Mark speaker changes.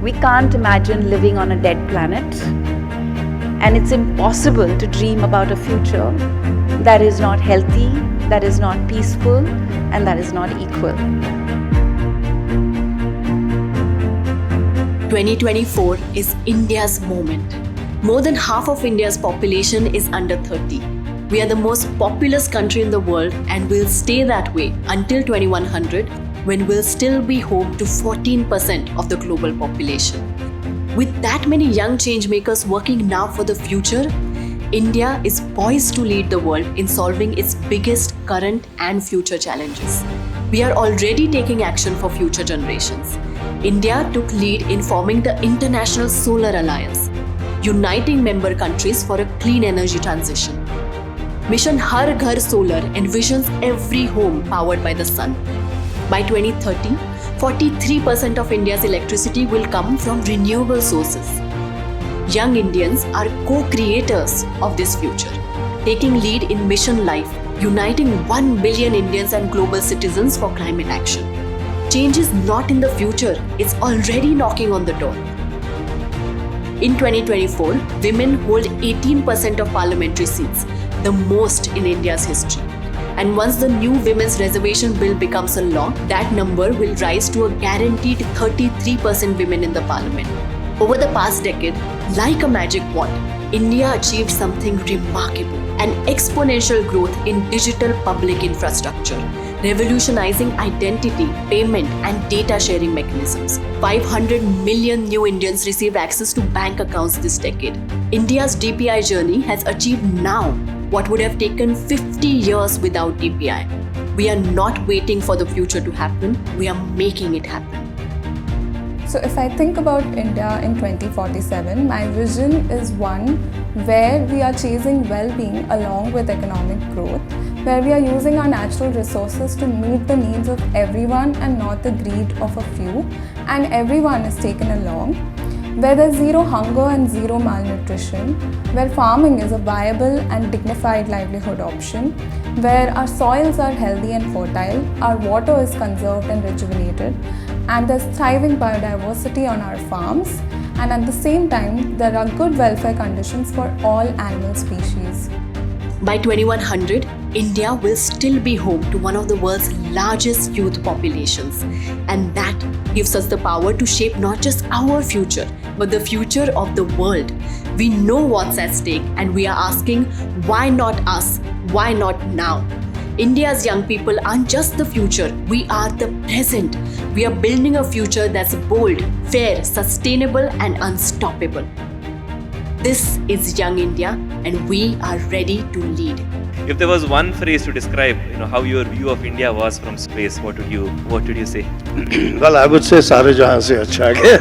Speaker 1: We can't imagine living on a dead planet, and it's impossible to dream about a future that is not healthy, that is not peaceful, and that is not equal.
Speaker 2: 2024 is India's moment. More than half of India's population is under 30. We are the most populous country in the world and will stay that way until 2100, when we'll still be home to 14% of the global population. With that many young changemakers working now for the future, India is poised to lead the world in solving its biggest current and future challenges. We are already taking action for future generations. India took lead in forming the International Solar Alliance, uniting member countries for a clean energy transition. Mission Har Ghar Solar envisions every home powered by the sun. By 2030, 43% of India's electricity will come from renewable sources. Young Indians are co-creators of this future, taking lead in Mission Life, uniting 1 billion Indians and global citizens for climate action. Change is not in the future, it's already knocking on the door. In 2024, women hold 18% of parliamentary seats, the most in India's history. And once the new Women's Reservation Bill becomes a law, that number will rise to a guaranteed 33% women in the parliament. Over the past decade, like a magic wand, India achieved something remarkable, an exponential growth in digital public infrastructure, revolutionizing identity, payment, and data sharing mechanisms. 500 million new Indians received access to bank accounts this decade. India's DPI journey has achieved now what would have taken 50 years without DPI. We are not waiting for the future to happen, we are making it happen.
Speaker 3: So if I think about India in 2047, my vision is one where we are chasing well-being along with economic growth, where we are using our natural resources to meet the needs of everyone and not the greed of a few, and everyone is taken along, where there's zero hunger and zero malnutrition, where farming is a viable and dignified livelihood option, where our soils are healthy and fertile, our water is conserved and rejuvenated, and there's thriving biodiversity on our farms, and at the same time, there are good welfare conditions for all animal species.
Speaker 2: By 2100, India will still be home to one of the world's largest youth populations, and that gives us the power to shape not just our future, but the future of the world. We know what's at stake, and we are asking, why not us? Why not now? India's young people aren't just the future, we are the present. We are building a future that's bold, fair, sustainable, and unstoppable. This is Young India, and we are ready to lead.
Speaker 4: If there was one phrase to describe, how your view of India was from space, what would you say?
Speaker 5: Well, I would say सारे जहां से अच्छा है.